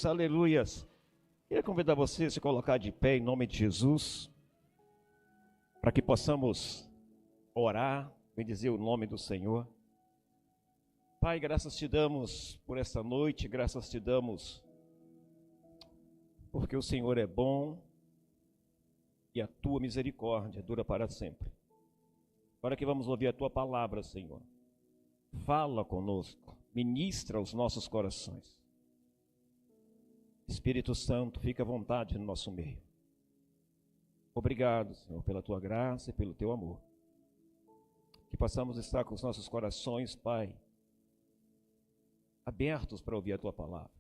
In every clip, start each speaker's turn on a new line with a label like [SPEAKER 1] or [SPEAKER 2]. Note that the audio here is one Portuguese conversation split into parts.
[SPEAKER 1] Aleluias. Queria convidar você a se colocar de pé em nome de Jesus, para que possamos orar, bendizer o nome do Senhor. Pai, graças te damos por esta noite, graças te damos porque o Senhor é bom e a tua misericórdia dura para sempre. Agora que vamos ouvir a tua palavra, Senhor, fala conosco, ministra os nossos corações. Espírito Santo, fica à vontade no nosso meio. Obrigado, Senhor, pela tua graça e pelo teu amor. Que possamos estar com os nossos corações, Pai, abertos para ouvir a tua palavra.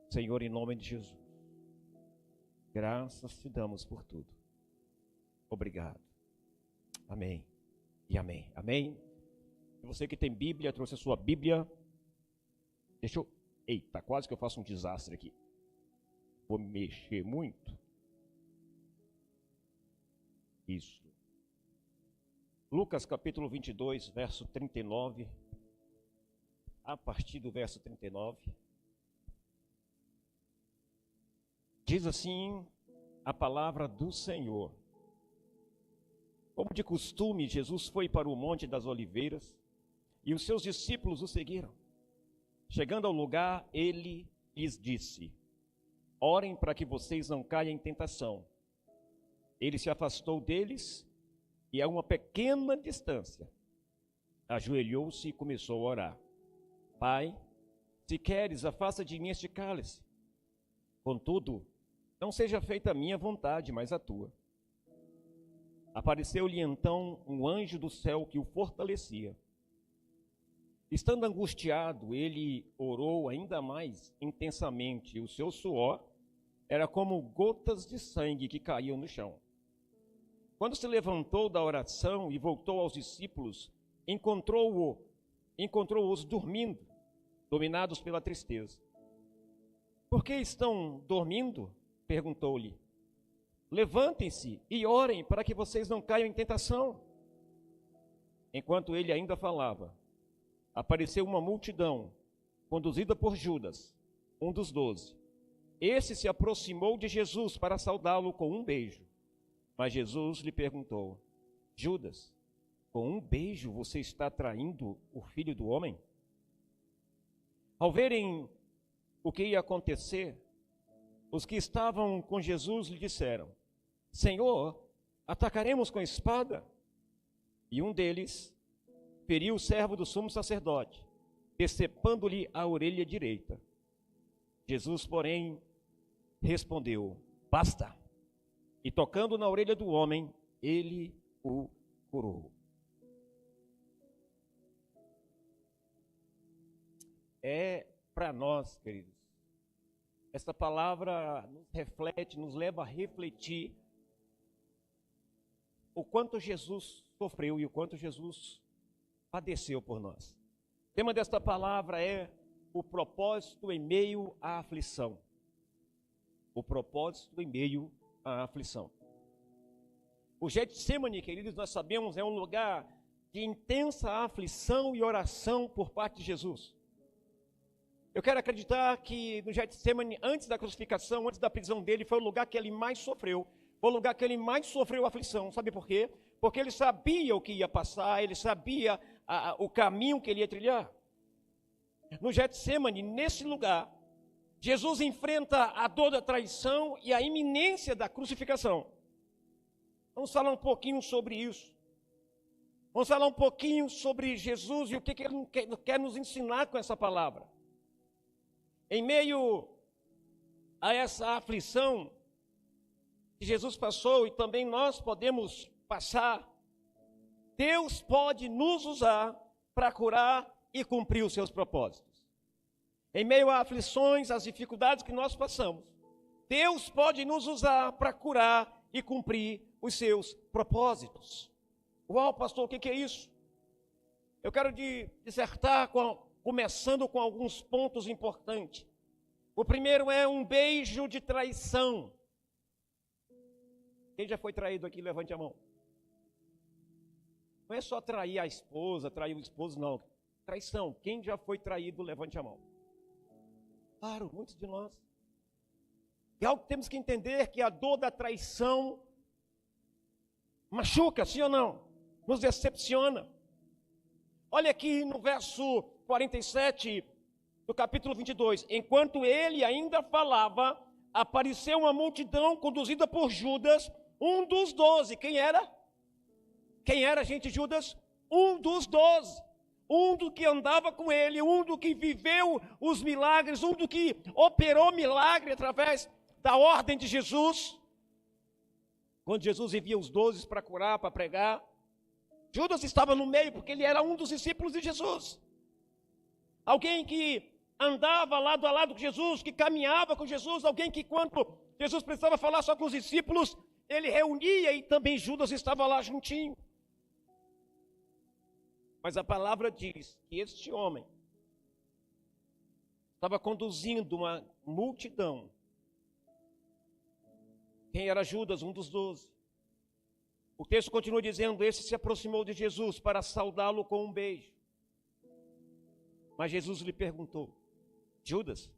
[SPEAKER 1] Senhor, em nome de Jesus, graças te damos por tudo. Obrigado. Amém e amém. Amém. Você que tem Bíblia, trouxe a sua Bíblia. Eita, quase que eu faço um desastre aqui. Vou mexer muito. Isso. Lucas capítulo 22, verso 39. A partir do verso 39. Diz assim a palavra do Senhor. Como de costume, Jesus foi para o Monte das Oliveiras e os seus discípulos o seguiram. Chegando ao lugar, ele lhes disse: orem para que vocês não caiam em tentação. Ele se afastou deles e a uma pequena distância ajoelhou-se e começou a orar. Pai, se queres, afasta de mim este cálice. Contudo, não seja feita a minha vontade, mas a tua. Apareceu-lhe então um anjo do céu que o fortalecia. Estando angustiado, ele orou ainda mais intensamente, e o seu suor era como gotas de sangue que caíam no chão. Quando se levantou da oração e voltou aos discípulos, encontrou-os dormindo, dominados pela tristeza. Por que estão dormindo? Perguntou-lhe. Levantem-se e orem para que vocês não caiam em tentação. Enquanto ele ainda falava, apareceu uma multidão, conduzida por Judas, um dos 12. Esse se aproximou de Jesus para saudá-lo com um beijo. Mas Jesus lhe perguntou: Judas, com um beijo você está traindo o Filho do Homem? Ao verem o que ia acontecer, os que estavam com Jesus lhe disseram: Senhor, atacaremos com espada? E um deles feriu o servo do sumo sacerdote, decepando-lhe a orelha direita. Jesus, porém, respondeu: basta. E tocando na orelha do homem, ele o curou. É para nós, queridos, esta palavra nos reflete, nos leva a refletir o quanto Jesus sofreu e o quanto Jesus padeceu por nós. O tema desta palavra é o propósito em meio à aflição. O propósito em meio à aflição. O Getsemane, queridos, nós sabemos, é um lugar de intensa aflição e oração por parte de Jesus. Eu quero acreditar que no Getsemane, antes da crucificação, antes da prisão dele, foi o lugar que ele mais sofreu. Foi o lugar que ele mais sofreu aflição. Sabe por quê? Porque ele sabia o que ia passar, ele sabia o caminho que ele ia trilhar. No Getsemane, nesse lugar, Jesus enfrenta a dor da traição e a iminência da crucificação. Vamos falar um pouquinho sobre isso. Vamos falar um pouquinho sobre Jesus e o que ele quer nos ensinar com essa palavra. Em meio a essa aflição que Jesus passou e também nós podemos passar, Deus pode nos usar para curar e cumprir os seus propósitos. Em meio a aflições, as dificuldades que nós passamos, Deus pode nos usar para curar e cumprir os seus propósitos. Uau, pastor, o que é isso? Eu quero dissertar começando com alguns pontos importantes. O primeiro é um beijo de traição. Quem já foi traído aqui, levante a mão. Não é só trair a esposa, trair o esposo, não. Traição. Quem já foi traído, levante a mão. Claro, muitos de nós. É algo que temos que entender, que a dor da traição machuca, sim ou não? Nos decepciona. Olha aqui no verso 47 do capítulo 22. Enquanto ele ainda falava, apareceu uma multidão conduzida por Judas, um dos 12. Quem era? Quem era, gente, Judas? Um dos 12. Um do que andava com ele, um do que viveu os milagres, um do que operou milagre através da ordem de Jesus. Quando Jesus envia os 12 para curar, para pregar, Judas estava no meio, porque ele era um dos discípulos de Jesus. Alguém que andava lado a lado com Jesus, que caminhava com Jesus, alguém que quando Jesus precisava falar só com os discípulos, ele reunia e também Judas estava lá juntinho. Mas a palavra diz que este homem estava conduzindo uma multidão. Quem era Judas? Um dos 12. O texto continua dizendo, esse se aproximou de Jesus para saudá-lo com um beijo. Mas Jesus lhe perguntou, Judas,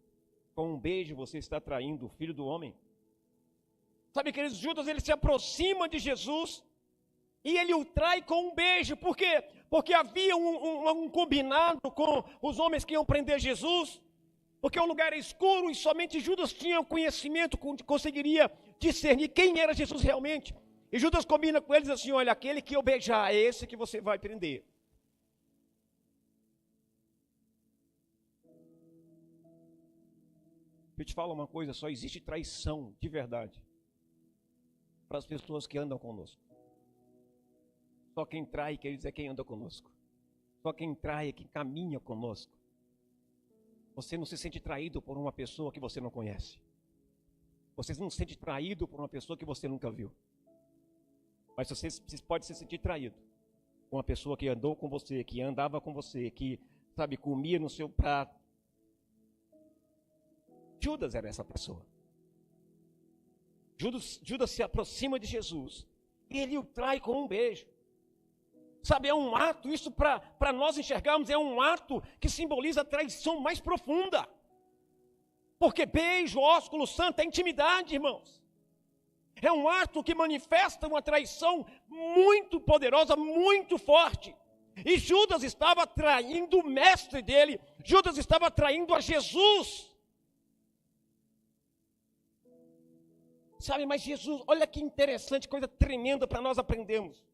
[SPEAKER 1] com um beijo você está traindo o Filho do Homem? Sabe, queridos, Judas, ele se aproxima de Jesus e ele o trai com um beijo. Por quê? Porque havia um combinado com os homens que iam prender Jesus, porque o lugar era escuro e somente Judas tinha o conhecimento, conseguiria discernir quem era Jesus realmente. E Judas combina com eles assim, olha, aquele que eu beijar é esse que você vai prender. Eu te falo uma coisa, só existe traição de verdade para as pessoas que andam conosco. Só quem trai, queridos, é quem anda conosco. Só quem trai é quem caminha conosco. Você não se sente traído por uma pessoa que você não conhece. Você não se sente traído por uma pessoa que você nunca viu. Mas você pode se sentir traído com uma pessoa que andou com você, que andava com você, que, sabe, comia no seu prato. Judas era essa pessoa. Judas se aproxima de Jesus e ele o trai com um beijo. Sabe, é um ato, isso para nós enxergarmos, é um ato que simboliza a traição mais profunda. Porque beijo, ósculo santo, é intimidade, irmãos. É um ato que manifesta uma traição muito poderosa, muito forte. E Judas estava traindo o mestre dele, Judas estava traindo a Jesus. Sabe, mas Jesus, olha que interessante, coisa tremenda para nós aprendermos.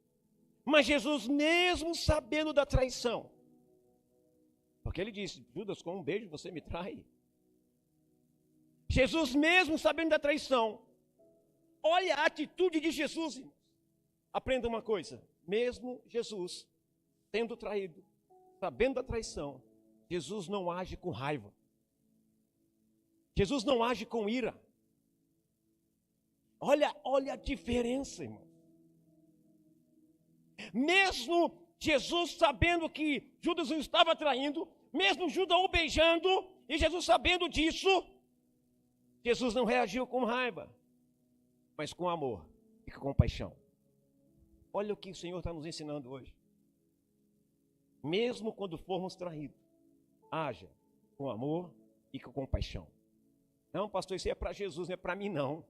[SPEAKER 1] Mas Jesus, mesmo sabendo da traição, porque ele disse, Judas, com um beijo você me trai. Jesus, mesmo sabendo da traição, olha a atitude de Jesus, irmãos. Aprenda uma coisa, mesmo Jesus tendo traído, sabendo da traição, Jesus não age com raiva. Jesus não age com ira. Olha a diferença, irmão. Mesmo Jesus sabendo que Judas o estava traindo, mesmo Judas o beijando, e Jesus sabendo disso, Jesus não reagiu com raiva, mas com amor e com compaixão. Olha o que o Senhor está nos ensinando hoje. Mesmo quando formos traídos, haja com amor e com compaixão. Não, pastor, isso é para Jesus, não é para mim não.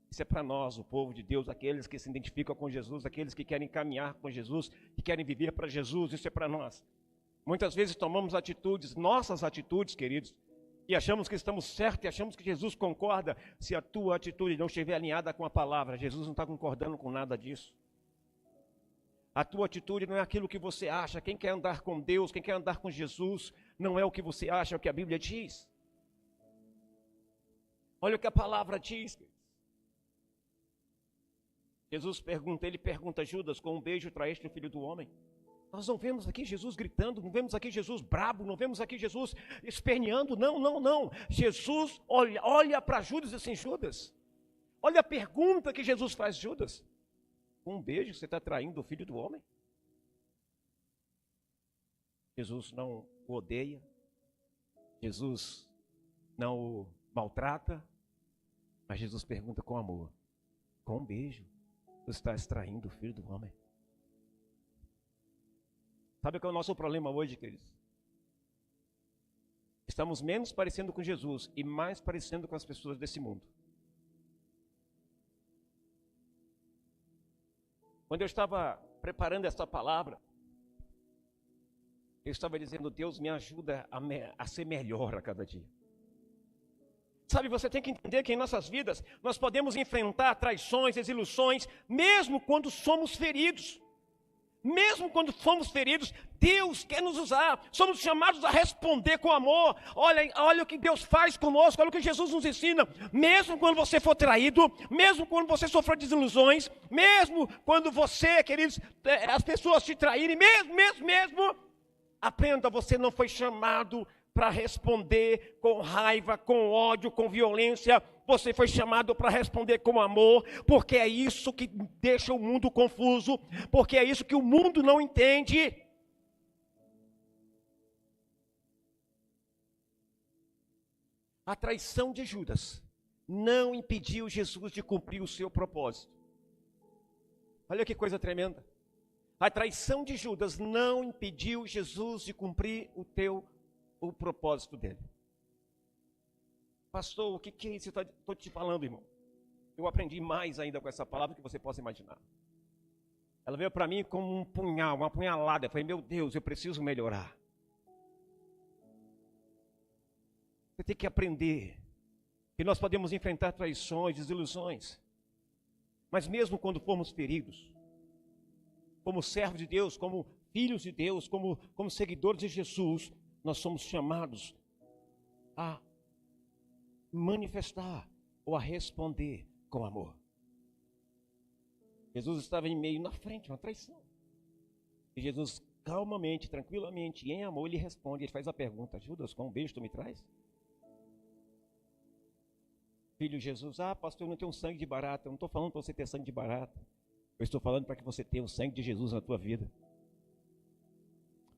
[SPEAKER 1] Isso é para nós, o povo de Deus, aqueles que se identificam com Jesus, aqueles que querem caminhar com Jesus, que querem viver para Jesus, isso é para nós. Muitas vezes tomamos atitudes, nossas atitudes, queridos, e achamos que estamos certos, e achamos que Jesus concorda. Se a tua atitude não estiver alinhada com a palavra, Jesus não está concordando com nada disso. A tua atitude não é aquilo que você acha. Quem quer andar com Deus, quem quer andar com Jesus, não é o que você acha, é o que a Bíblia diz. Olha o que a palavra diz. Jesus pergunta, ele pergunta a Judas, com um beijo traíste o Filho do Homem? Nós não vemos aqui Jesus gritando, não vemos aqui Jesus brabo, não vemos aqui Jesus esperneando, não. Jesus olha para Judas e diz assim, Judas, olha a pergunta que Jesus faz, Judas. Com um beijo você está traindo o Filho do Homem? Jesus não o odeia, Jesus não o maltrata, mas Jesus pergunta com amor, com um beijo. Você está extraindo o Filho do Homem. Sabe qual é o nosso problema hoje, queridos? Estamos menos parecendo com Jesus e mais parecendo com as pessoas desse mundo. Quando eu estava preparando essa palavra, eu estava dizendo: Deus me ajuda a ser melhor a cada dia. Sabe, você tem que entender que em nossas vidas nós podemos enfrentar traições, desilusões, mesmo quando somos feridos. Mesmo quando somos feridos, Deus quer nos usar. Somos chamados a responder com amor. Olha o que Deus faz conosco, olha o que Jesus nos ensina. Mesmo quando você for traído, mesmo quando você sofrer desilusões, mesmo quando você, queridos, as pessoas te traírem, mesmo, aprenda, você não foi chamado para responder com raiva, com ódio, com violência. Você foi chamado para responder com amor, porque é isso que deixa o mundo confuso, porque é isso que o mundo não entende. A traição de Judas não impediu Jesus de cumprir o seu propósito. Olha que coisa tremenda. A traição de Judas não impediu Jesus de cumprir o propósito dele. Pastor, o que é isso? Estou te falando, irmão. Eu aprendi mais ainda com essa palavra que você possa imaginar. Ela veio para mim como um punhal, uma punhalada. Eu falei: meu Deus, eu preciso melhorar. Você tem que aprender que nós podemos enfrentar traições, desilusões. Mas mesmo quando formos feridos, como servos de Deus, como filhos de Deus, como seguidores de Jesus, nós somos chamados a manifestar ou a responder com amor. Jesus estava em meio, na frente, uma traição. E Jesus, calmamente, tranquilamente, em amor, ele responde, ele faz a pergunta: Judas, com um beijo tu me traz? Filho Jesus: pastor, eu não tenho sangue de barata. Eu não estou falando para você ter sangue de barata. Eu estou falando para que você tenha o sangue de Jesus na tua vida.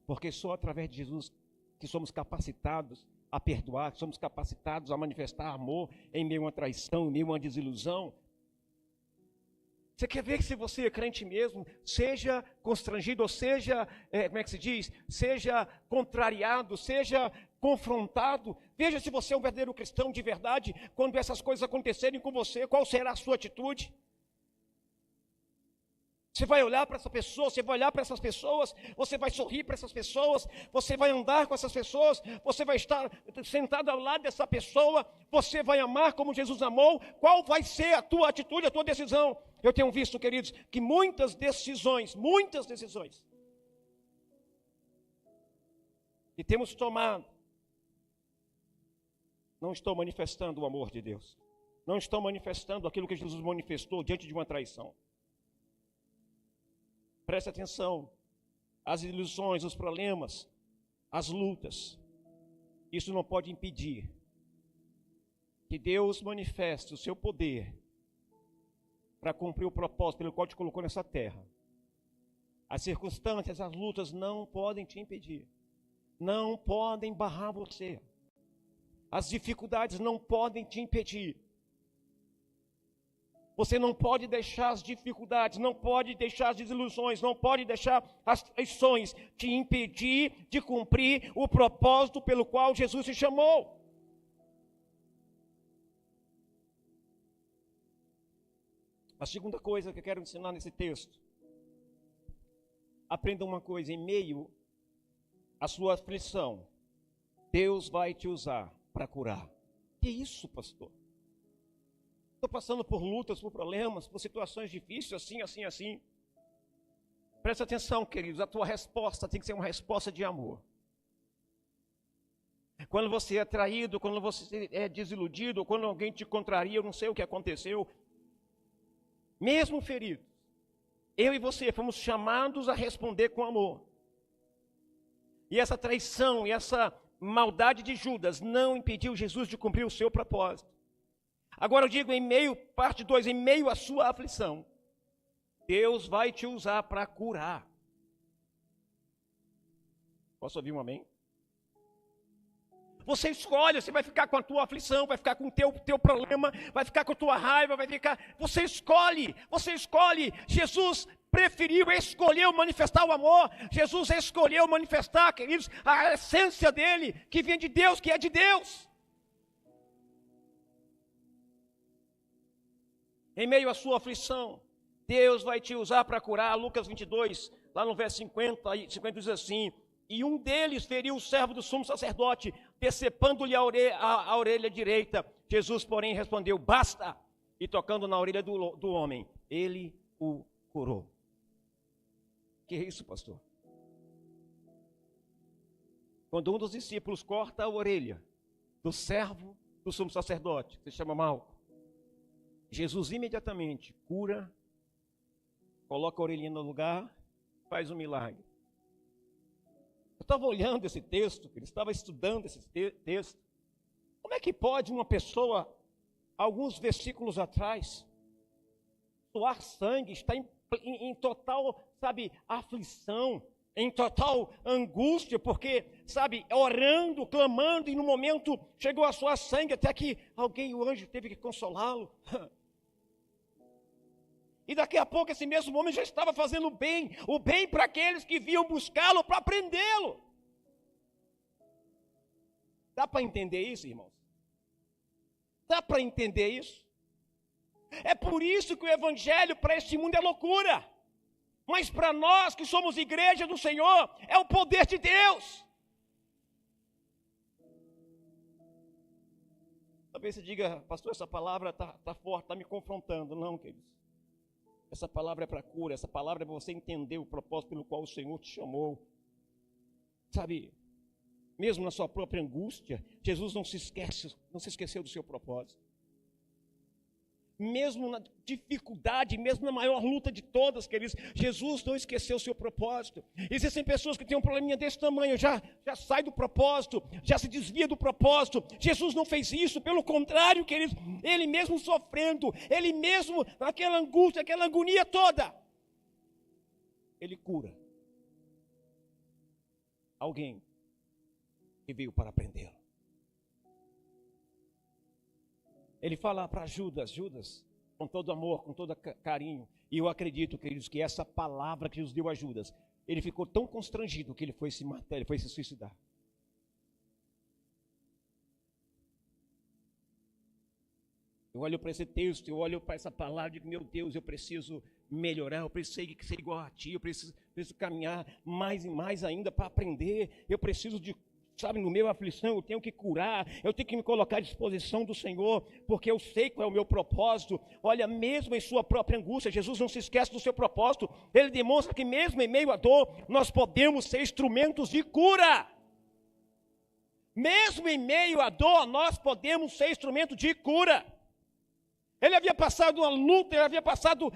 [SPEAKER 1] Porque só através de Jesus que somos capacitados a perdoar, que somos capacitados a manifestar amor em meio a uma traição, em meio a uma desilusão. Você quer ver que se você é crente mesmo, seja constrangido, ou seja, seja contrariado, seja confrontado, veja se você é um verdadeiro cristão de verdade, quando essas coisas acontecerem com você, qual será a sua atitude? Você vai olhar para essa pessoa, você vai olhar para essas pessoas, você vai sorrir para essas pessoas, você vai andar com essas pessoas, você vai estar sentado ao lado dessa pessoa, você vai amar como Jesus amou. Qual vai ser a tua atitude, a tua decisão? Eu tenho visto, queridos, que muitas decisões que temos tomado, não estão manifestando o amor de Deus, não estão manifestando aquilo que Jesus manifestou diante de uma traição. Preste atenção, as ilusões, os problemas, as lutas, isso não pode impedir que Deus manifeste o seu poder para cumprir o propósito pelo qual te colocou nessa terra. As circunstâncias, as lutas não podem te impedir, não podem barrar você. As dificuldades não podem te impedir. Você não pode deixar as dificuldades, não pode deixar as desilusões, não pode deixar as traições te impedir de cumprir o propósito pelo qual Jesus te chamou. A segunda coisa que eu quero ensinar nesse texto: aprenda uma coisa, em meio à sua aflição, Deus vai te usar para curar. Que isso, pastor? Estou passando por lutas, por problemas, por situações difíceis, assim. Presta atenção, queridos, a tua resposta tem que ser uma resposta de amor. Quando você é traído, quando você é desiludido, quando alguém te contraria, eu não sei o que aconteceu, mesmo ferido, eu e você fomos chamados a responder com amor. E essa traição e essa maldade de Judas não impediu Jesus de cumprir o seu propósito. Agora eu digo, parte 2, em meio à sua aflição, Deus vai te usar para curar. Posso ouvir um amém? Você escolhe, você vai ficar com a tua aflição, vai ficar com o teu problema, vai ficar com a tua raiva, você escolhe. Jesus preferiu, escolheu manifestar o amor. Jesus escolheu manifestar, queridos, a essência dele, que vem de Deus, que é de Deus. Em meio à sua aflição, Deus vai te usar para curar. Lucas 22, lá no verso 50 diz assim: e um deles feriu o servo do sumo sacerdote, decepando-lhe a orelha direita. Jesus, porém, respondeu: basta. E tocando na orelha do homem, ele o curou. Que é isso, pastor? Quando um dos discípulos corta a orelha do servo do sumo sacerdote, que se chama Malco, Jesus imediatamente cura, coloca a orelhinha no lugar, faz um milagre. Eu estava olhando esse texto, ele estava estudando esse texto. Como é que pode uma pessoa, alguns versículos atrás, suar sangue, estar em total, aflição, em total angústia, porque, orando, clamando, e no momento chegou a suar sangue, até que o anjo teve que consolá-lo. E daqui a pouco esse mesmo homem já estava fazendo o bem para aqueles que vinham buscá-lo para prendê-lo. Dá para entender isso, irmãos? Dá para entender isso? É por isso que o evangelho para este mundo é loucura. Mas para nós que somos igreja do Senhor, é o poder de Deus. Talvez você diga: pastor, essa palavra está forte, está me confrontando. Não, queridos. Essa palavra é para cura, essa palavra é para você entender o propósito pelo qual o Senhor te chamou. Mesmo na sua própria angústia, Jesus não se esqueceu do seu propósito. Mesmo na dificuldade, mesmo na maior luta de todas, queridos, Jesus não esqueceu o seu propósito. Existem pessoas que têm um probleminha desse tamanho, já sai do propósito, já se desvia do propósito. Jesus não fez isso, pelo contrário, queridos, ele mesmo sofrendo, ele mesmo naquela angústia, aquela agonia toda, ele cura alguém que veio para prendê-lo. Ele fala para Judas, com todo amor, com todo carinho, e eu acredito, queridos, que essa palavra que Jesus deu a Judas, ele ficou tão constrangido que ele foi se matar, ele foi se suicidar. Eu olho para esse texto, eu olho para essa palavra e digo: meu Deus, eu preciso melhorar, eu preciso ser igual a ti, eu preciso caminhar mais e mais ainda para aprender, eu preciso no meu aflição, eu tenho que curar, eu tenho que me colocar à disposição do Senhor, porque eu sei qual é o meu propósito. Olha, mesmo em sua própria angústia, Jesus não se esquece do seu propósito. Ele demonstra que mesmo em meio à dor, nós podemos ser instrumentos de cura. Mesmo em meio à dor, nós podemos ser instrumento de cura. Ele havia passado uma luta, ele havia passado,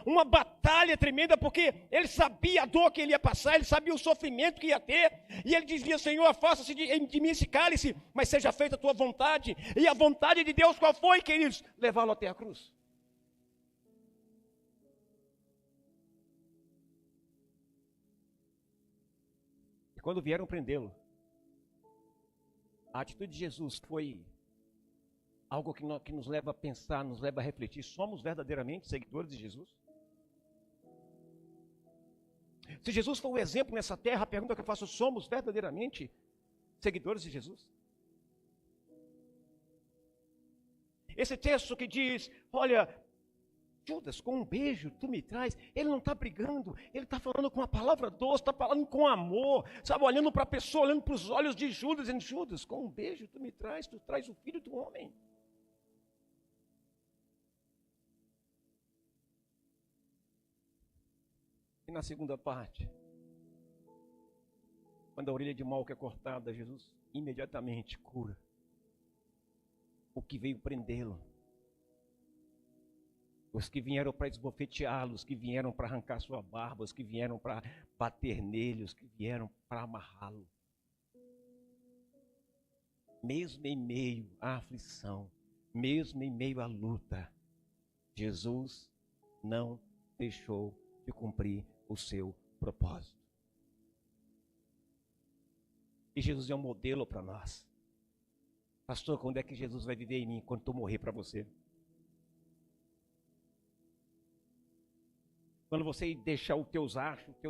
[SPEAKER 1] uma batalha tremenda, porque ele sabia a dor que ele ia passar, ele sabia o sofrimento que ia ter, e ele dizia: Senhor, afasta-se de mim esse cálice, mas seja feita a tua vontade. E a vontade de Deus qual foi, queridos? Levá-lo até a cruz. E quando vieram prendê-lo, a atitude de Jesus foi algo que nos leva a pensar, nos leva a refletir: somos verdadeiramente seguidores de Jesus? Se Jesus for o exemplo nessa terra, a pergunta que eu faço: somos verdadeiramente seguidores de Jesus? Esse texto que diz: olha, Judas, com um beijo tu me traz, ele não está brigando, ele está falando com uma palavra doce, está falando com amor, olhando para a pessoa, olhando para os olhos de Judas, dizendo: Judas, com um beijo tu me traz, tu traz o filho do homem. E na segunda parte, quando a orelha de Malco é cortada, Jesus imediatamente cura o que veio prendê-lo. Os que vieram para esbofeteá-lo, os que vieram para arrancar sua barba, os que vieram para bater nele, os que vieram para amarrá-lo. Mesmo em meio à aflição, mesmo em meio à luta, Jesus não deixou de cumprir o seu propósito. E Jesus é um modelo para nós. Pastor, quando é que Jesus vai viver em mim? Quando eu morrer para você. Quando você deixar os teus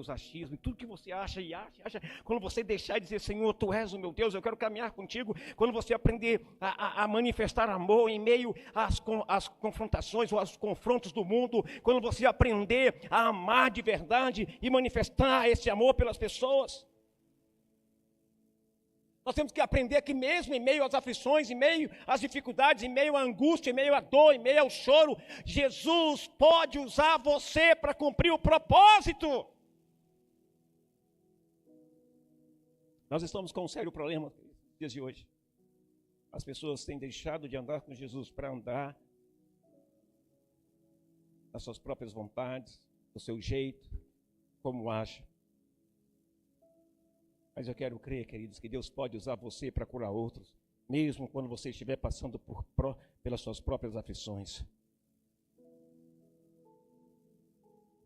[SPEAKER 1] achismos, tudo que você acha e acha. Quando você deixar e dizer, Senhor, Tu és o meu Deus, eu quero caminhar contigo. Quando você aprender a manifestar amor em meio às confrontações ou aos confrontos do mundo. Quando você aprender a amar de verdade e manifestar esse amor pelas pessoas. Nós temos que aprender que mesmo em meio às aflições, em meio às dificuldades, em meio à angústia, em meio à dor, em meio ao choro, Jesus pode usar você para cumprir o propósito. Nós estamos com um sério problema nos dias de hoje. As pessoas têm deixado de andar com Jesus para andar nas suas próprias vontades, do seu jeito, como acham. Mas eu quero crer, queridos, que Deus pode usar você para curar outros, mesmo quando você estiver passando pelas suas próprias aflições.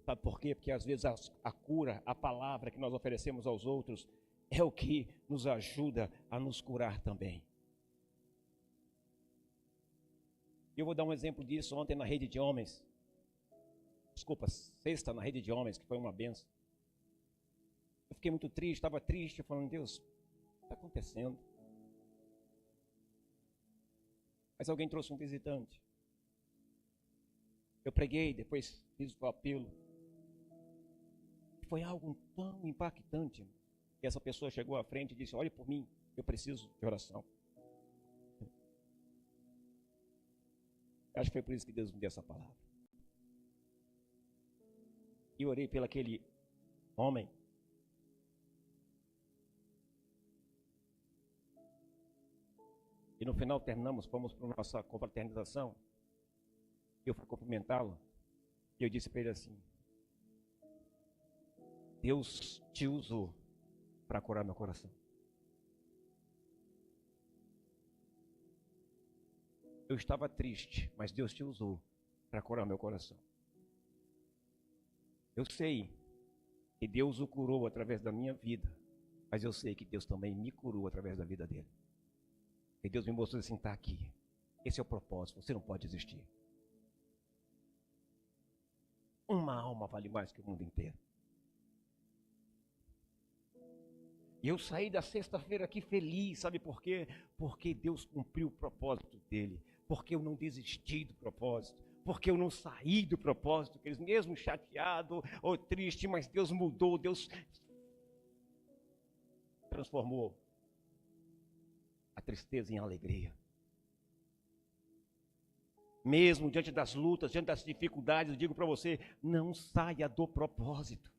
[SPEAKER 1] Sabe por quê? Porque às vezes a cura, a palavra que nós oferecemos aos outros, é o que nos ajuda a nos curar também. Eu vou dar um exemplo disso ontem na rede de homens. Sexta na rede de homens, que foi uma benção. Eu fiquei muito triste, estava triste, falando, Deus, o que está acontecendo? Mas alguém trouxe um visitante. Eu preguei, depois fiz o apelo. Foi algo tão impactante. Que essa pessoa chegou à frente e disse, olhe por mim, eu preciso de oração. Acho que foi por isso que Deus me deu essa palavra. E orei pelo aquele homem. E no final terminamos, fomos para a nossa confraternização. Eu fui cumprimentá-lo. E eu disse para ele assim, Deus te usou para curar meu coração. Eu estava triste, mas Deus te usou para curar meu coração. Eu sei que Deus o curou através da minha vida, mas eu sei que Deus também me curou através da vida dele. E Deus me mostrou assim, está aqui. Esse é o propósito, você não pode desistir. Uma alma vale mais que o mundo inteiro. E eu saí da sexta-feira aqui feliz, sabe por quê? Porque Deus cumpriu o propósito dele. Porque eu não desisti do propósito. Porque eu não saí do propósito, que eles mesmo chateado ou triste, mas Deus mudou, Deus transformou a tristeza em alegria. Mesmo diante das lutas, diante das dificuldades, eu digo para você, não saia do propósito.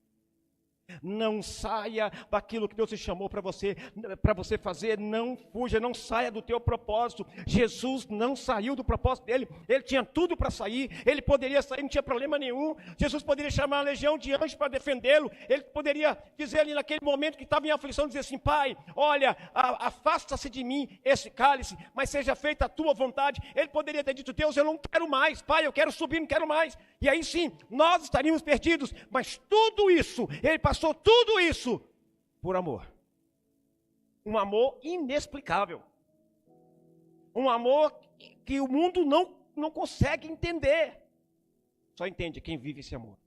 [SPEAKER 1] Não saia daquilo que Deus te chamou para você fazer, não fuja, não saia do teu propósito. Jesus não saiu do propósito dele, ele tinha tudo para sair, ele poderia sair, não tinha problema nenhum. Jesus poderia chamar a legião de anjos para defendê-lo, ele poderia dizer ali naquele momento que estava em aflição, dizer assim, Pai, olha, afasta-se de mim esse cálice, mas seja feita a tua vontade. Ele poderia ter dito, Deus, eu não quero mais, Pai, eu quero subir, não quero mais. E aí sim, nós estaríamos perdidos, mas tudo isso, ele passou tudo isso por amor. Um amor inexplicável. Um amor que o mundo não consegue entender. Só entende quem vive esse amor.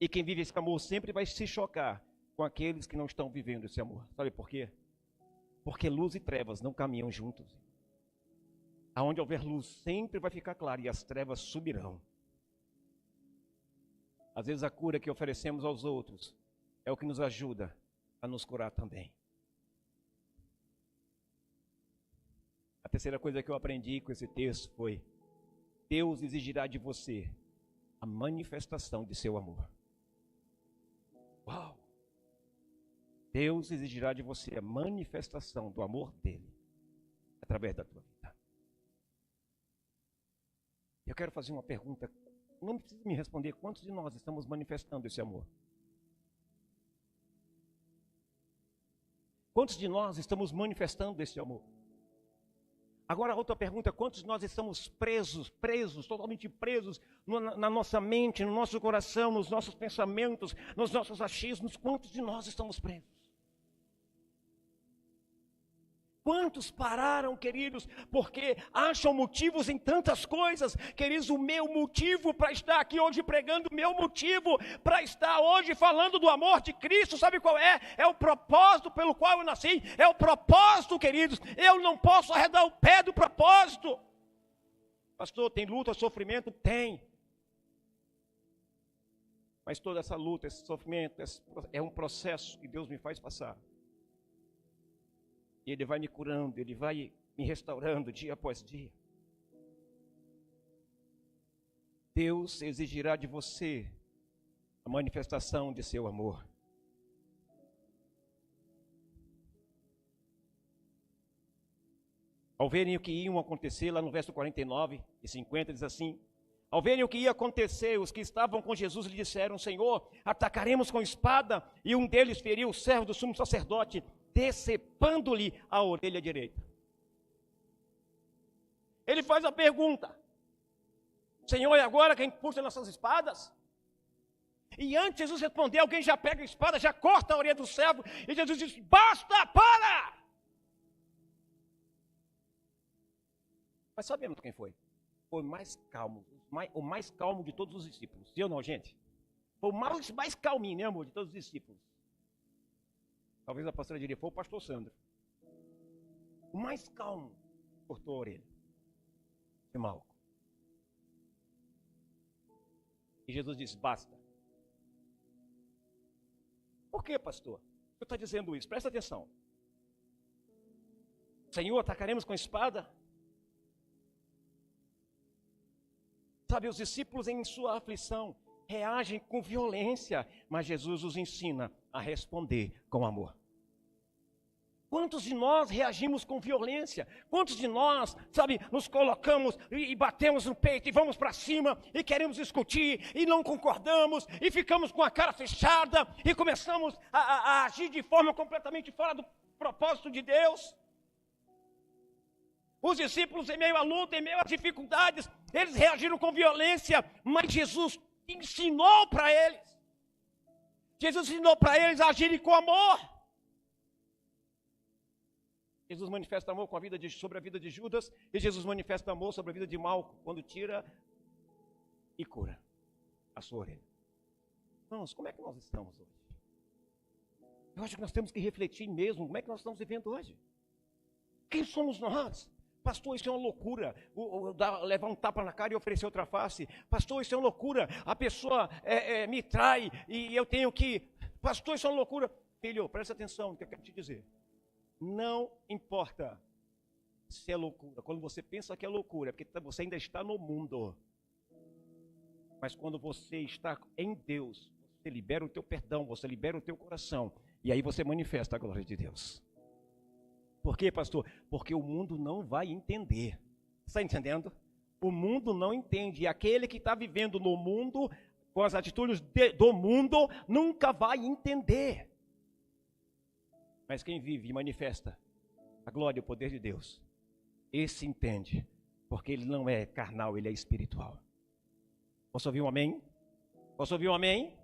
[SPEAKER 1] E quem vive esse amor sempre vai se chocar com aqueles que não estão vivendo esse amor. Sabe por quê? Porque luz e trevas não caminham juntos. Aonde houver luz sempre vai ficar claro e as trevas subirão. Às vezes a cura que oferecemos aos outros é o que nos ajuda a nos curar também. A terceira coisa que eu aprendi com esse texto foi: Deus exigirá de você a manifestação de seu amor. Uau! Deus exigirá de você a manifestação do amor dele através da tua vida. Eu quero fazer uma pergunta. Não precisa me responder, quantos de nós estamos manifestando esse amor? Quantos de nós estamos manifestando esse amor? Agora a outra pergunta, quantos de nós estamos presos, totalmente presos na nossa mente, no nosso coração, nos nossos pensamentos, nos nossos achismos? Quantos de nós estamos presos? Quantos pararam, queridos, porque acham motivos em tantas coisas? Queridos, o meu motivo para estar aqui hoje pregando, o meu motivo para estar hoje falando do amor de Cristo, sabe qual é? É o propósito pelo qual eu nasci, é o propósito, queridos. Eu não posso arredar o pé do propósito. Pastor, tem luta, sofrimento? Tem. Mas toda essa luta, esse sofrimento, é um processo que Deus me faz passar. E Ele vai me curando, Ele vai me restaurando dia após dia. Deus exigirá de você a manifestação de seu amor. Ao verem o que ia acontecer, lá no verso 49 e 50, diz assim: ao verem o que ia acontecer, os que estavam com Jesus lhe disseram: Senhor, atacaremos com espada. E um deles feriu o servo do sumo sacerdote, decepando-lhe a orelha direita. Ele faz a pergunta: Senhor, é agora quem puxa nossas espadas? E antes de Jesus responder, alguém já pega a espada, já corta a orelha do servo, e Jesus diz: basta, para! Mas sabemos quem foi? Foi o mais calmo, o mais calmo de todos os discípulos. Sim ou não, gente? Foi o mais calminho, né, amor, de todos os discípulos. Talvez a pastora diria: foi o pastor Sandro. O mais calmo cortou a orelha de Malco. E Jesus disse: basta. Por que, pastor? Você está dizendo isso? Presta atenção. Senhor, atacaremos com espada? Sabe, os discípulos em sua aflição reagem com violência, mas Jesus os ensina a responder com amor. Quantos de nós reagimos com violência? Quantos de nós, sabe, nos colocamos e batemos no peito e vamos para cima e queremos discutir e não concordamos e ficamos com a cara fechada e começamos a agir de forma completamente fora do propósito de Deus? Os discípulos, em meio à luta, em meio às dificuldades, eles reagiram com violência, mas Jesus ensinou para eles. Jesus ensinou para eles a agirem com amor. Jesus manifesta amor sobre a vida de Judas, e Jesus manifesta amor sobre a vida de Malco, quando tira e cura a sua orelha. Irmãos, como é que nós estamos hoje? Eu acho que nós temos que refletir mesmo, como é que nós estamos vivendo hoje? Quem somos nós? Pastor, isso é uma loucura, levar um tapa na cara e oferecer outra face. Pastor, isso é uma loucura, a pessoa me trai e eu tenho que... Pastor, isso é uma loucura. Filho, presta atenção no que eu quero te dizer. Não importa se é loucura. Quando você pensa que é loucura, é porque você ainda está no mundo. Mas quando você está em Deus, você libera o teu perdão, você libera o teu coração. E aí você manifesta a glória de Deus. Por quê, pastor? Porque o mundo não vai entender. Está entendendo? O mundo não entende. E aquele que está vivendo no mundo, com as atitudes do mundo, nunca vai entender. Mas quem vive e manifesta a glória e o poder de Deus, esse entende. Porque ele não é carnal, ele é espiritual. Posso ouvir um amém? Posso ouvir um amém?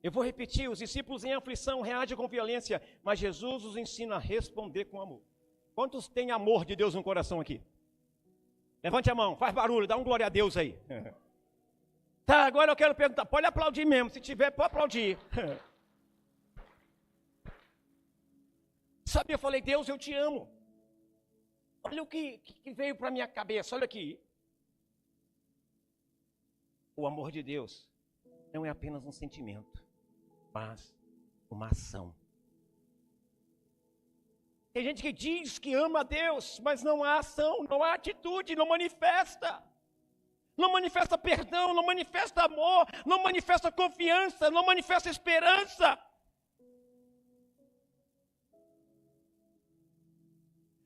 [SPEAKER 1] Eu vou repetir: os discípulos em aflição reagem com violência, mas Jesus os ensina a responder com amor. Quantos têm amor de Deus no coração aqui? Levante a mão, faz barulho, dá um glória a Deus aí. Tá, agora eu quero perguntar, pode aplaudir mesmo, se tiver, pode aplaudir. Sabe, eu falei: Deus, eu te amo. Olha o que veio para a minha cabeça, olha aqui. O amor de Deus não é apenas um sentimento, mas uma ação. Tem gente que diz que ama a Deus, mas não há ação, não há atitude, não manifesta. Não manifesta perdão, não manifesta amor, não manifesta confiança, não manifesta esperança.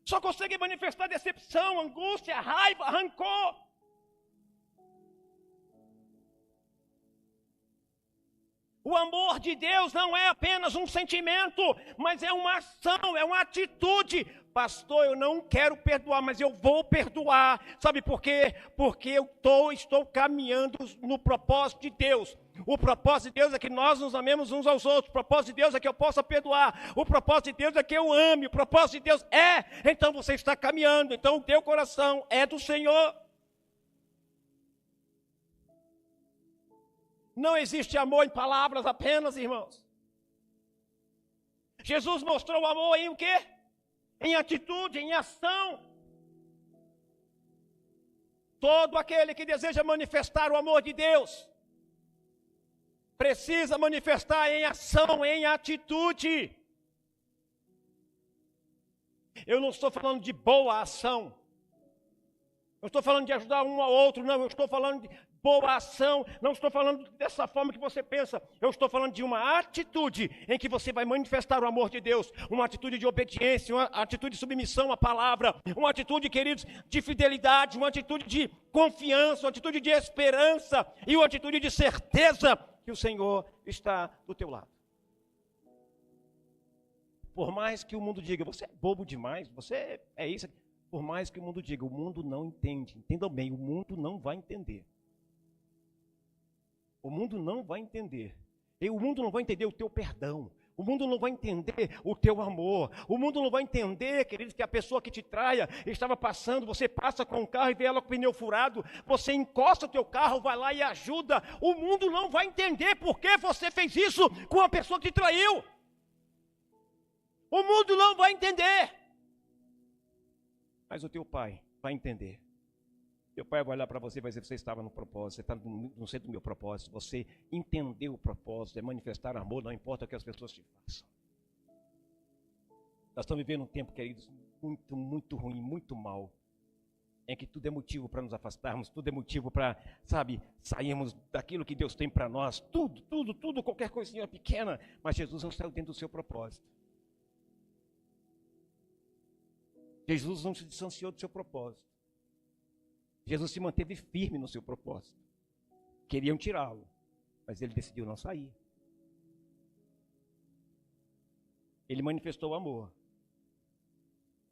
[SPEAKER 1] Só consegue manifestar decepção, angústia, raiva, rancor. O amor de Deus não é apenas um sentimento, mas é uma ação, é uma atitude. Pastor, eu não quero perdoar, mas eu vou perdoar. Sabe por quê? Porque eu estou caminhando no propósito de Deus. O propósito de Deus é que nós nos amemos uns aos outros. O propósito de Deus é que eu possa perdoar. O propósito de Deus é que eu ame. O propósito de Deus é. Então você está caminhando. Então o teu coração é do Senhor. Não existe amor em palavras apenas, irmãos. Jesus mostrou o amor em o quê? Em atitude, em ação. Todo aquele que deseja manifestar o amor de Deus precisa manifestar em ação, em atitude. Eu não estou falando de boa ação. Eu estou falando de ajudar um ao outro, não. Eu estou falando de boa ação. Não estou falando dessa forma que você pensa. Eu estou falando de uma atitude em que você vai manifestar o amor de Deus. Uma atitude de obediência, uma atitude de submissão à palavra. Uma atitude, queridos, de fidelidade. Uma atitude de confiança, uma atitude de esperança. E uma atitude de certeza que o Senhor está do teu lado. Por mais que o mundo diga, você é bobo demais, você é isso. Por mais que o mundo diga, o mundo não entende. Entendam bem, o mundo não vai entender. O mundo não vai entender. E o mundo não vai entender o teu perdão. O mundo não vai entender o teu amor. O mundo não vai entender, queridos, que a pessoa que te traia estava passando, você passa com o carro e vê ela com o pneu furado, você encosta o teu carro, vai lá e ajuda. O mundo não vai entender por que você fez isso com a pessoa que te traiu. O mundo não vai entender. Mas o teu pai vai entender. Teu pai vai olhar para você e vai dizer, você estava no propósito, você está no centro do meu propósito, você entendeu o propósito, é manifestar amor, não importa o que as pessoas te façam. Nós estamos vivendo um tempo, queridos, muito, muito ruim, muito mal, em que tudo é motivo para nos afastarmos, tudo é motivo para, sairmos daquilo que Deus tem para nós, tudo, qualquer coisinha pequena, mas Jesus não saiu dentro do seu propósito. Jesus não se distanciou do seu propósito. Jesus se manteve firme no seu propósito. Queriam tirá-lo, mas ele decidiu não sair. Ele manifestou o amor.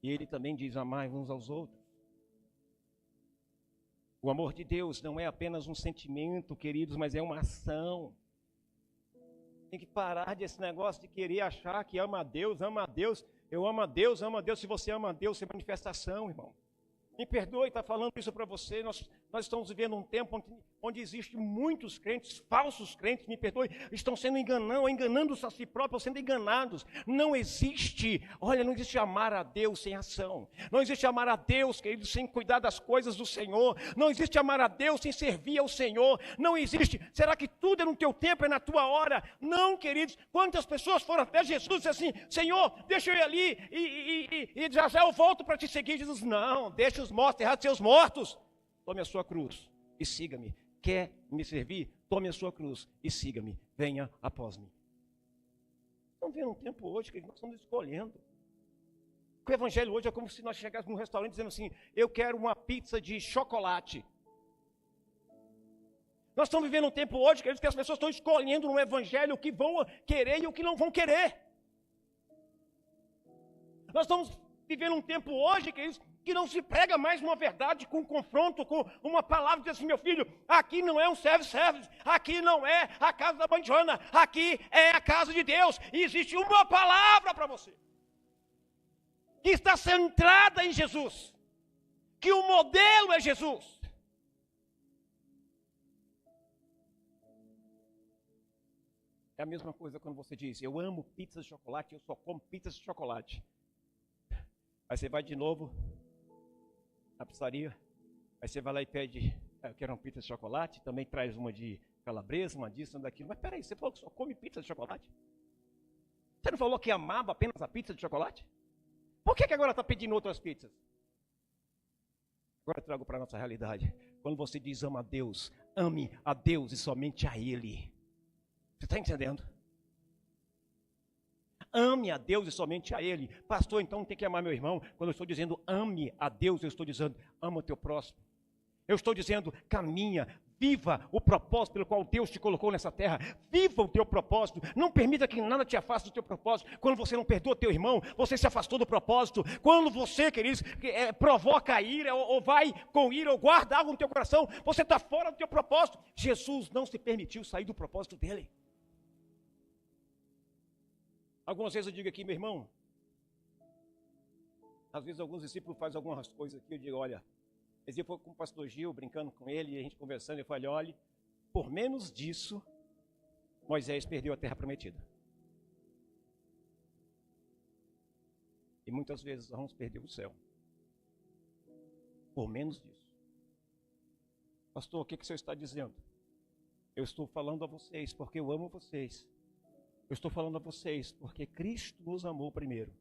[SPEAKER 1] E ele também diz, amai uns aos outros. O amor de Deus não é apenas um sentimento, queridos, mas é uma ação. Tem que parar desse negócio de querer achar que ama a Deus, eu amo a Deus, Se você ama a Deus, você manifesta ação, irmão. Me perdoe estar falando isso para você. Nós estamos vivendo um tempo onde existem muitos crentes, falsos crentes, me perdoe, estão sendo enganando-se a si próprios, sendo enganados. Não existe amar a Deus sem ação. Não existe amar a Deus, queridos, sem cuidar das coisas do Senhor. Não existe amar a Deus sem servir ao Senhor. Não existe. Será que tudo é no teu tempo, é na tua hora? Não, queridos. Quantas pessoas foram até Jesus e disseram assim, Senhor, deixa eu ir ali e já eu volto para te seguir. Jesus, não, deixa os mortos enterrar seus mortos. Tome a sua cruz e siga-me. Quer me servir? Tome a sua cruz e siga-me. Venha após mim. Estamos vendo um tempo hoje que nós estamos escolhendo. O evangelho hoje é como se nós chegássemos num restaurante dizendo assim, eu quero uma pizza de chocolate. Nós estamos vivendo um tempo hoje, queridos, que as pessoas estão escolhendo no evangelho o que vão querer e o que não vão querer. Nós estamos vivendo um tempo hoje, queridos, que não se prega mais uma verdade com confronto, com uma palavra que diz assim, meu filho, aqui não é um service, aqui não é a casa da mãe Joana, aqui é a casa de Deus, e existe uma palavra para você, que está centrada em Jesus, que o modelo é Jesus. É a mesma coisa quando você diz, eu amo pizza de chocolate, eu só como pizza de chocolate. Aí você vai de novo na pizzaria, aí você vai lá e pede, eu quero uma pizza de chocolate, também traz uma de calabresa, uma disso, uma daquilo. Mas peraí, você falou que só come pizza de chocolate? Você não falou que amava apenas a pizza de chocolate? Por que agora está pedindo outras pizzas? Agora eu trago para a nossa realidade. Quando você diz ama a Deus, ame a Deus e somente a Ele. Você está entendendo? Ame a Deus e somente a Ele. Pastor, então tem que amar meu irmão. Quando eu estou dizendo ame a Deus, eu estou dizendo ama o teu próximo. Eu estou dizendo, caminha, viva o propósito pelo qual Deus te colocou nessa terra. Viva o teu propósito. Não permita que nada te afaste do teu propósito. Quando você não perdoa teu irmão, você se afastou do propósito. Quando você, queridos, provoca a ira, ou vai com ira, ou guarda algo no teu coração, você está fora do teu propósito. Jesus não se permitiu sair do propósito dele. Algumas vezes eu digo aqui, meu irmão, às vezes alguns discípulos fazem algumas coisas aqui, eu digo, olha, esse dia foi com o pastor Gil, brincando com ele, e a gente conversando, eu falei, olha, por menos disso, Moisés perdeu a terra prometida. E muitas vezes nós vamos perder o céu. Por menos disso. Pastor, o que o senhor está dizendo? Eu estou falando a vocês porque eu amo vocês. Eu estou falando a vocês porque Cristo nos amou primeiro.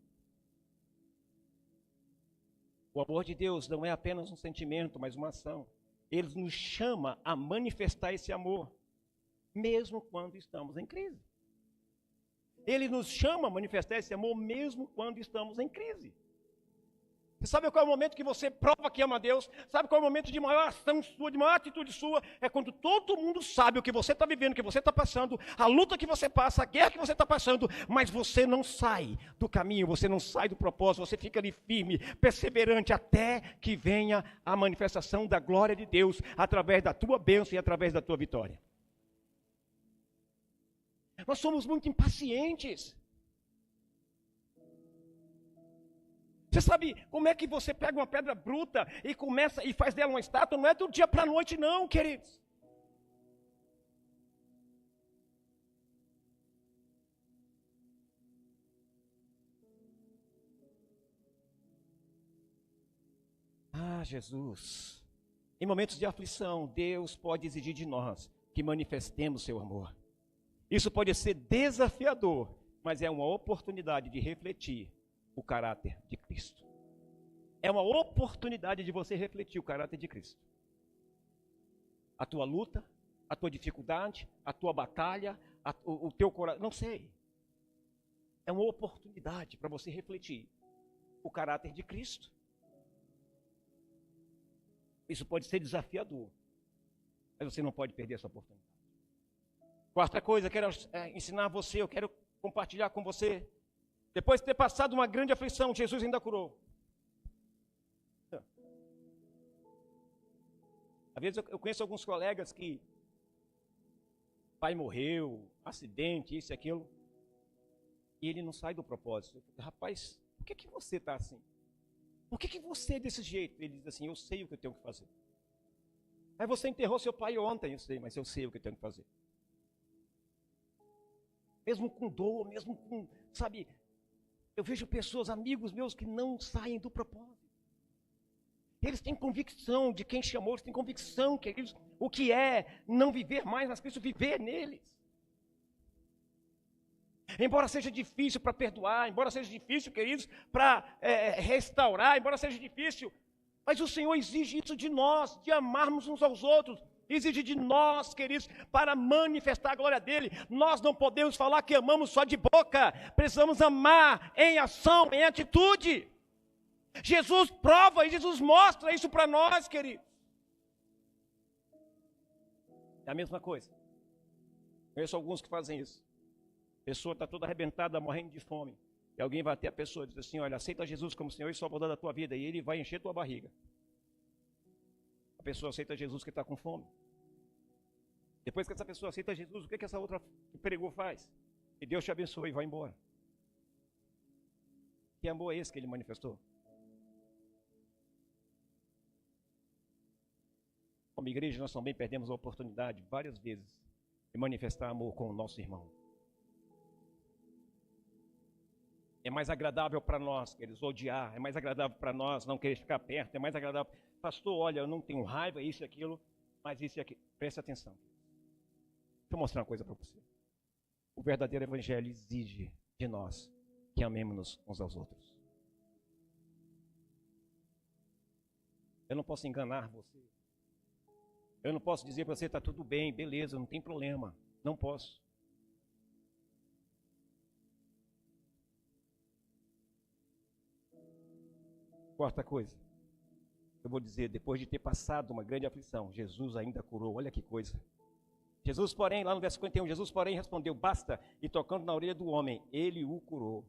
[SPEAKER 1] O amor de Deus não é apenas um sentimento, mas uma ação. Ele nos chama a manifestar esse amor, mesmo quando estamos em crise. Ele nos chama a manifestar esse amor, mesmo quando estamos em crise. Você sabe qual é o momento que você prova que ama a Deus? Sabe qual é o momento de maior ação sua, de maior atitude sua? É quando todo mundo sabe o que você está vivendo, o que você está passando, a luta que você passa, a guerra que você está passando, mas você não sai do caminho, você não sai do propósito, você fica ali firme, perseverante, até que venha a manifestação da glória de Deus, através da tua bênção e através da tua vitória. Nós somos muito impacientes. Você sabe como é que você pega uma pedra bruta e começa e faz dela uma estátua? Não é do dia para a noite não, queridos. Ah, Jesus. Em momentos de aflição, Deus pode exigir de nós que manifestemos seu amor. Isso pode ser desafiador, mas é uma oportunidade de refletir o caráter de Cristo. É uma oportunidade de você refletir o caráter de Cristo. A tua luta, a tua dificuldade, a tua batalha, o teu coração, não sei. É uma oportunidade para você refletir o caráter de Cristo. Isso pode ser desafiador, mas você não pode perder essa oportunidade. Quarta coisa, eu quero ensinar você, eu quero compartilhar com você. Depois de ter passado uma grande aflição, Jesus ainda curou. Às vezes eu conheço alguns colegas que pai morreu, acidente, isso e aquilo, e ele não sai do propósito. Rapaz, por que você está assim? Por que você é desse jeito? Ele diz assim, eu sei o que eu tenho que fazer. Aí você enterrou seu pai ontem, eu sei, mas eu sei o que eu tenho que fazer. Mesmo com dor, mesmo com, sabe, eu vejo pessoas, amigos meus, que não saem do propósito. Eles têm convicção de quem chamou, eles têm convicção que o que é não viver mais, mas Cristo viver neles. Embora seja difícil para perdoar, embora seja difícil, queridos, para restaurar, embora seja difícil, mas o Senhor exige isso de nós, de amarmos uns aos outros. Exige de nós, queridos, para manifestar a glória dele. Nós não podemos falar que amamos só de boca. Precisamos amar em ação, em atitude. Jesus prova e Jesus mostra isso para nós, queridos. É a mesma coisa. Conheço alguns que fazem isso. A pessoa está toda arrebentada, morrendo de fome. E alguém vai até a pessoa e diz assim, olha, aceita Jesus como Senhor e Salvador da tua vida. E ele vai encher tua barriga. A pessoa aceita Jesus que está com fome. Depois que essa pessoa aceita Jesus, o que essa outra que pregou faz? Que Deus te abençoe e vai embora. Que amor é esse que ele manifestou? Como igreja, nós também perdemos a oportunidade, várias vezes, de manifestar amor com o nosso irmão. É mais agradável para nós, queridos, odiar. É mais agradável para nós não querer ficar perto. É mais agradável. Pastor, olha, eu não tenho raiva, isso e aquilo, mas isso e aquilo. Preste atenção. Deixa eu mostrar uma coisa para você. O verdadeiro evangelho exige de nós que amemos-nos uns aos outros. Eu não posso enganar você. Eu não posso dizer para você, está tudo bem, beleza, não tem problema. Não posso. Quarta coisa. eu vou dizer, depois de ter passado uma grande aflição, Jesus ainda curou. Olha que coisa. Jesus, porém, lá no verso 51, Jesus, porém, respondeu, basta, e tocando na orelha do homem, ele o curou.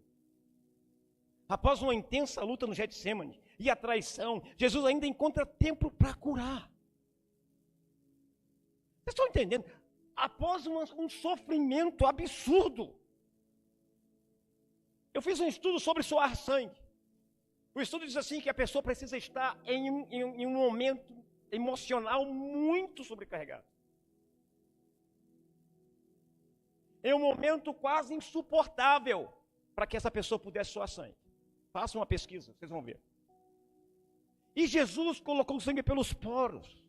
[SPEAKER 1] Após uma intensa luta no Getsêmani e a traição, Jesus ainda encontra tempo para curar. Vocês estão entendendo? Após um sofrimento absurdo. Eu fiz um estudo sobre suar sangue. O estudo diz assim que a pessoa precisa estar em um momento emocional muito sobrecarregado. Em um momento quase insuportável para que essa pessoa pudesse suar sangue. Faça uma pesquisa, vocês vão ver. E Jesus colocou sangue pelos poros,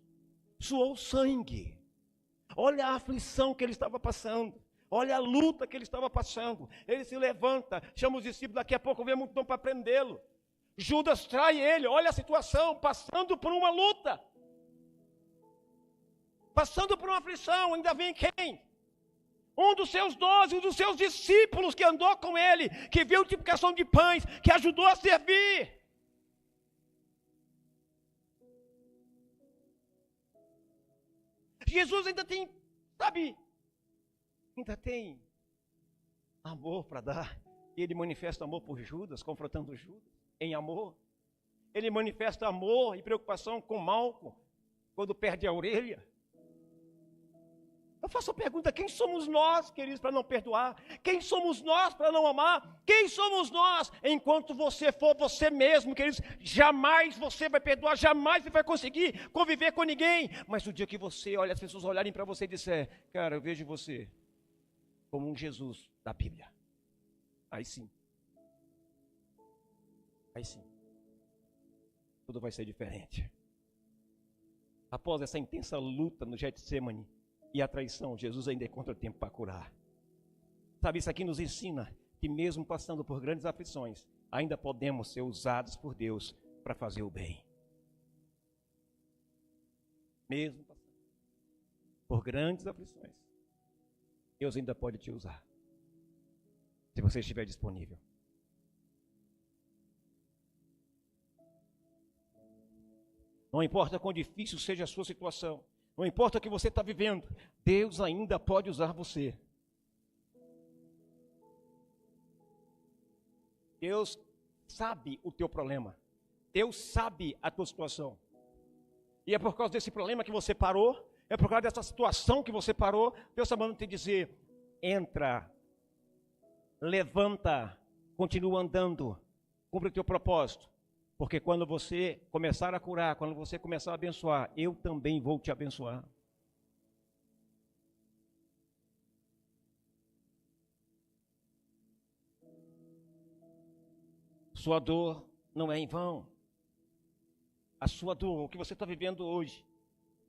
[SPEAKER 1] suou sangue. Olha a aflição que ele estava passando. Olha a luta que ele estava passando. Ele se levanta, chama os discípulos, daqui a pouco vem muito tempo para prendê-lo. Judas trai ele, olha a situação, passando por uma luta. Passando por uma aflição, ainda vem quem? Um dos seus 12, um dos seus discípulos que andou com ele, que viu a multiplicação de pães, que ajudou a servir. Jesus ainda tem, sabe, ainda tem amor para dar. Ele manifesta amor por Judas, confrontando Judas em amor. Ele manifesta amor e preocupação com Malco, quando perde a orelha. Eu faço a pergunta, quem somos nós, queridos, para não perdoar? Quem somos nós para não amar? Quem somos nós? Enquanto você for você mesmo, queridos, jamais você vai perdoar, jamais você vai conseguir conviver com ninguém. Mas o dia que você olha, as pessoas olharem para você e disser, cara, eu vejo você como um Jesus da Bíblia. Aí sim. Aí sim. Tudo vai ser diferente. Após essa intensa luta no Getsêmani, e a traição, Jesus ainda encontra tempo para curar. Sabe, isso aqui nos ensina que mesmo passando por grandes aflições, ainda podemos ser usados por Deus para fazer o bem. Mesmo passando por grandes aflições, Deus ainda pode te usar, se você estiver disponível. Não importa quão difícil seja a sua situação, não importa o que você está vivendo, Deus ainda pode usar você. Deus sabe o teu problema. Deus sabe a tua situação. E é por causa desse problema que você parou, é por causa dessa situação que você parou, Deus está mandando te dizer, entra, levanta, continua andando, cumpre o teu propósito. Porque quando você começar a curar, quando você começar a abençoar, eu também vou te abençoar. Sua dor não é em vão. A sua dor, o que você está vivendo hoje,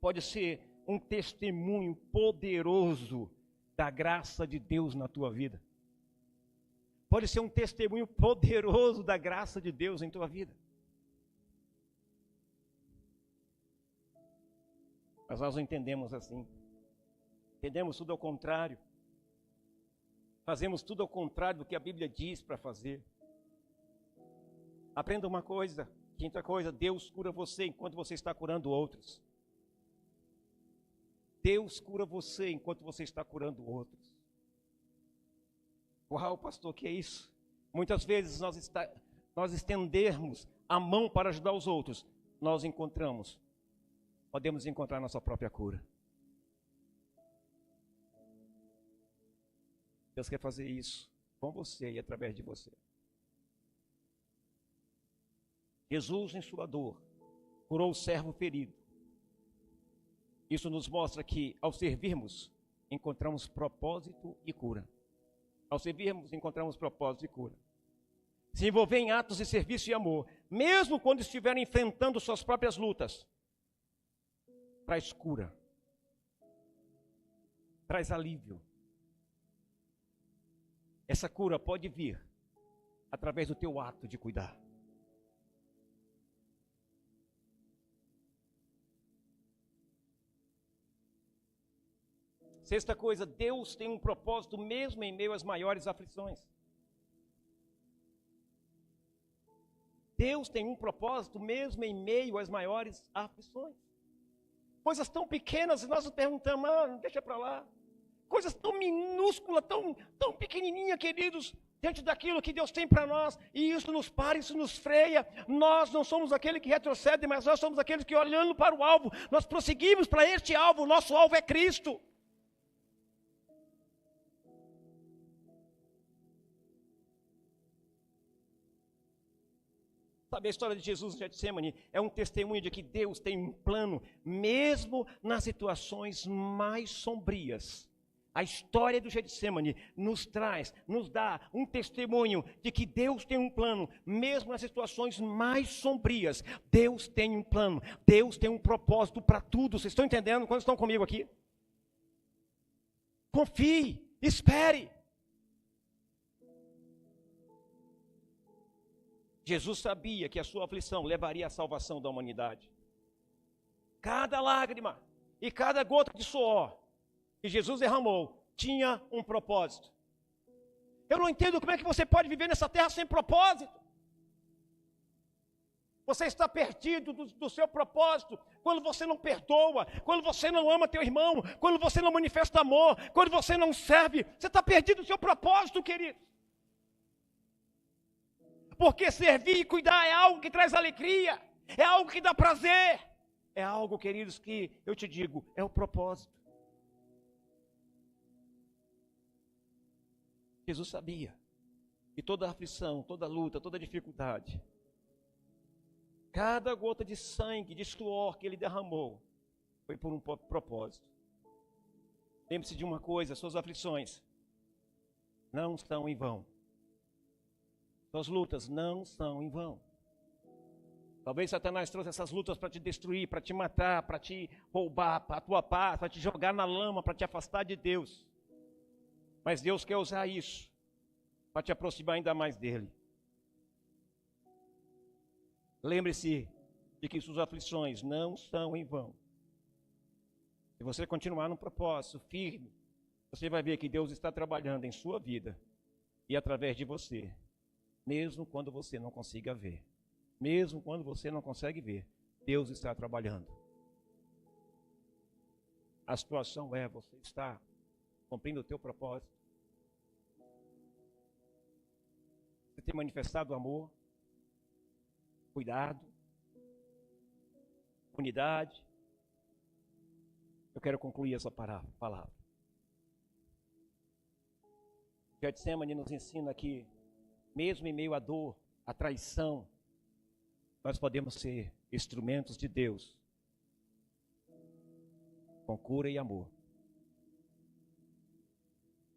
[SPEAKER 1] pode ser um testemunho poderoso da graça de Deus na tua vida. Pode ser um testemunho poderoso da graça de Deus em tua vida. Mas nós não entendemos assim. Entendemos tudo ao contrário. Fazemos tudo ao contrário do que a Bíblia diz para fazer. Aprenda uma coisa. Quinta coisa, Deus cura você enquanto você está curando outros. Deus cura você enquanto você está curando outros. Uau, pastor, que é isso? Muitas vezes nós estendermos a mão para ajudar os outros, nós podemos encontrar nossa própria cura. Deus quer fazer isso com você e através de você. Jesus, em sua dor, curou o servo ferido. Isso nos mostra que, ao servirmos, encontramos propósito e cura. Ao servirmos, encontramos propósito e cura. Se envolver em atos de serviço e amor, mesmo quando estiverem enfrentando suas próprias lutas, traz cura, traz alívio. Essa cura pode vir através do teu ato de cuidar. Sexta coisa, Deus tem um propósito mesmo em meio às maiores aflições. Deus tem um propósito mesmo em meio às maiores aflições. Coisas tão pequenas, e nós nos perguntamos, deixa para lá. Coisas tão minúsculas, tão pequenininhas, queridos, diante daquilo que Deus tem para nós, e isso nos para, isso nos freia. Nós não somos aqueles que retrocedem, mas nós somos aqueles que, olhando para o alvo, nós prosseguimos para este alvo. O nosso alvo é Cristo. Sabe, a história de Jesus em Getsemane é um testemunho de que Deus tem um plano, mesmo nas situações mais sombrias. A história do Getsemane nos dá um testemunho de que Deus tem um plano, mesmo nas situações mais sombrias. Deus tem um plano, Deus tem um propósito para tudo. Vocês estão entendendo? Quando estão comigo aqui? Confie, espere. Jesus sabia que a sua aflição levaria à salvação da humanidade. Cada lágrima e cada gota de suor que Jesus derramou tinha um propósito. Eu não entendo como é que você pode viver nessa terra sem propósito. Você está perdido do seu propósito quando você não perdoa, quando você não ama teu irmão, quando você não manifesta amor, quando você não serve. Você está perdido do seu propósito, querido. Porque servir e cuidar é algo que traz alegria, é algo que dá prazer, é algo, queridos, que eu te digo, é o propósito. Jesus sabia que toda aflição, toda luta, toda dificuldade, cada gota de sangue, de suor que ele derramou, foi por um propósito. Lembre-se de uma coisa, suas aflições não estão em vão. Suas lutas não são em vão. Talvez Satanás trouxe essas lutas para te destruir, para te matar, para te roubar a tua paz, para te jogar na lama, para te afastar de Deus. Mas Deus quer usar isso para te aproximar ainda mais dele. Lembre-se de que suas aflições não são em vão. Se você continuar no propósito firme, você vai ver que Deus está trabalhando em sua vida e através de você. Mesmo quando você não consiga ver. Mesmo quando você não consegue ver, Deus está trabalhando. A situação é, você está cumprindo o teu propósito. Você tem manifestado amor, cuidado, unidade. Eu quero concluir essa palavra. Getsemane nos ensina que mesmo em meio à dor, à traição, nós podemos ser instrumentos de Deus, com cura e amor.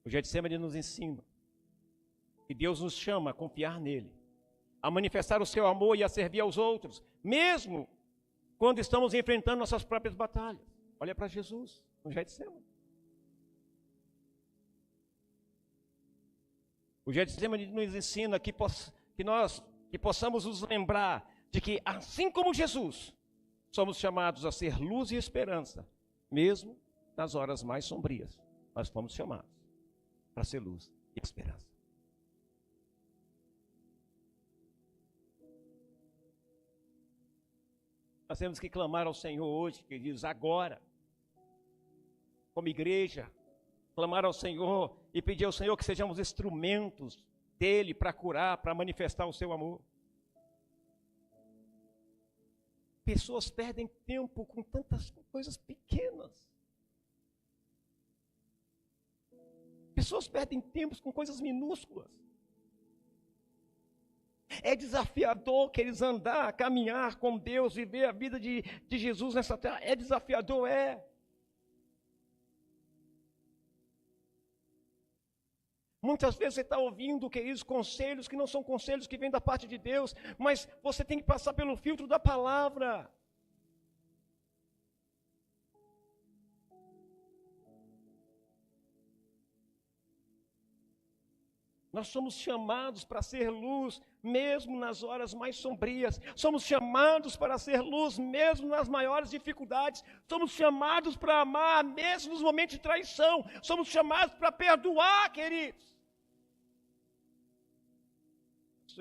[SPEAKER 1] O Getsemane nos ensina que Deus nos chama a confiar nele, a manifestar o seu amor e a servir aos outros, mesmo quando estamos enfrentando nossas próprias batalhas. Olha para Jesus, no Getsemane. O Getsemane nos ensina que nós possamos nos lembrar de que, assim como Jesus, somos chamados a ser luz e esperança, mesmo nas horas mais sombrias. Nós fomos chamados para ser luz e esperança. Nós temos que clamar ao Senhor hoje, queridos, agora, como igreja, clamar ao Senhor e pedir ao Senhor que sejamos instrumentos dele para curar, para manifestar o seu amor. Pessoas perdem tempo com tantas coisas pequenas. Pessoas perdem tempo com coisas minúsculas. É desafiador, queridos, andar, caminhar com Deus, viver a vida de Jesus nessa terra. É desafiador, é. Muitas vezes você está ouvindo, queridos, conselhos que não são conselhos que vêm da parte de Deus, mas você tem que passar pelo filtro da palavra. Nós somos chamados para ser luz, mesmo nas horas mais sombrias. Somos chamados para ser luz, mesmo nas maiores dificuldades. Somos chamados para amar, mesmo nos momentos de traição. Somos chamados para perdoar, queridos.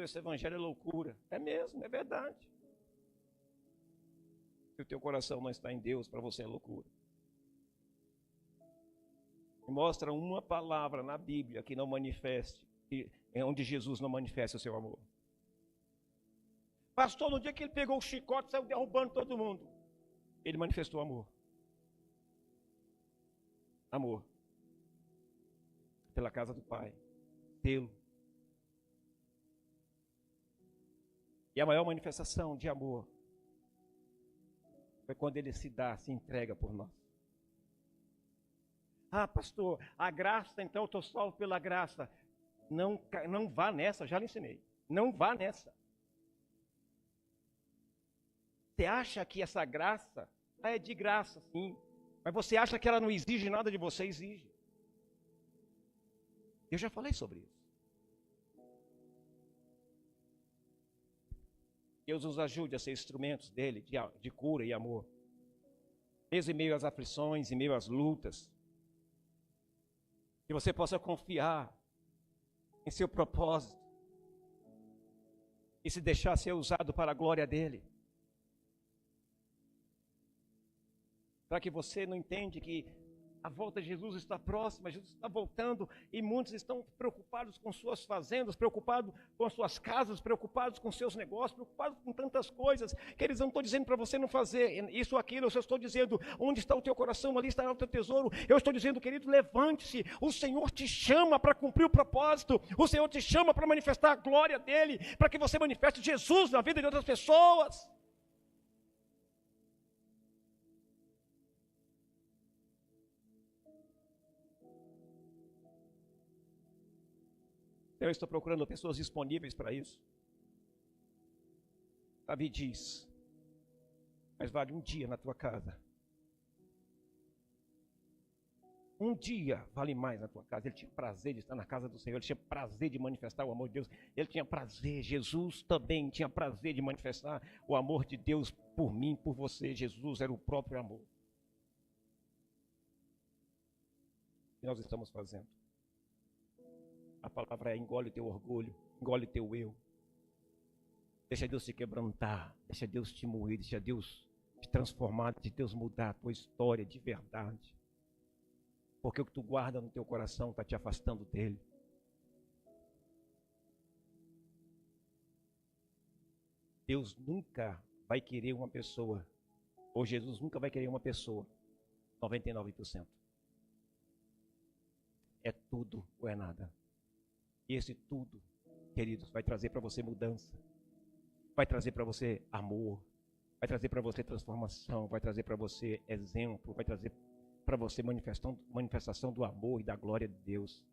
[SPEAKER 1] esse evangelho é loucura. É mesmo, é verdade. Se o teu coração não está em Deus, para você é loucura. Mostra uma palavra na Bíblia que não manifeste, onde Jesus não manifesta o seu amor. Pastor, no dia que ele pegou o chicote, saiu derrubando todo mundo. Ele manifestou amor. Amor. Pela casa do Pai. Zelo. E a maior manifestação de amor foi quando ele se entrega por nós. Ah, pastor, a graça, então eu estou salvo pela graça. Não vá nessa, já lhe ensinei. Não vá nessa. Você acha que essa graça é de graça, sim. Mas você acha que ela não exige nada de você? Exige. Eu já falei sobre isso. Deus nos ajude a ser instrumentos dele, de cura e amor. Mesmo em meio às aflições, em meio às lutas. Que você possa confiar em seu propósito. E se deixar ser usado para a glória dele. Para que você não entende que a volta de Jesus está próxima, Jesus está voltando e muitos estão preocupados com suas fazendas, preocupados com suas casas, preocupados com seus negócios, preocupados com tantas coisas que eles não estão dizendo para você não fazer isso ou aquilo. Eu só estou dizendo, onde está o teu coração, ali estará o teu tesouro. Eu estou dizendo, querido, levante-se, o Senhor te chama para cumprir o propósito, o Senhor te chama para manifestar a glória dele, para que você manifeste Jesus na vida de outras pessoas. Eu estou procurando pessoas disponíveis para isso. Davi diz, mas vale um dia na tua casa. Um dia vale mais na tua casa. Ele tinha prazer de estar na casa do Senhor, ele tinha prazer de manifestar o amor de Deus. Ele tinha prazer, Jesus também tinha prazer de manifestar o amor de Deus por mim, por você. Jesus era o próprio amor. O que nós estamos fazendo? A palavra é: engole o teu orgulho, engole o teu eu. Deixa Deus te quebrantar, deixa Deus te moer, deixa Deus te transformar, deixa Deus mudar a tua história de verdade. Porque o que tu guarda no teu coração está te afastando dele. Deus nunca vai querer uma pessoa, ou Jesus nunca vai querer uma pessoa 99%. É tudo ou é nada. E esse tudo, queridos, vai trazer para você mudança, vai trazer para você amor, vai trazer para você transformação, vai trazer para você exemplo, vai trazer para você manifestação do amor e da glória de Deus.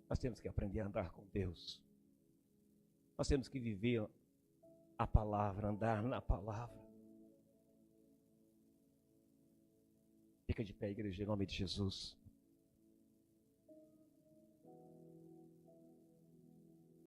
[SPEAKER 1] Nós temos que aprender a andar com Deus. Nós temos que viver a palavra, andar na palavra. Fica de pé, igreja, em nome de Jesus.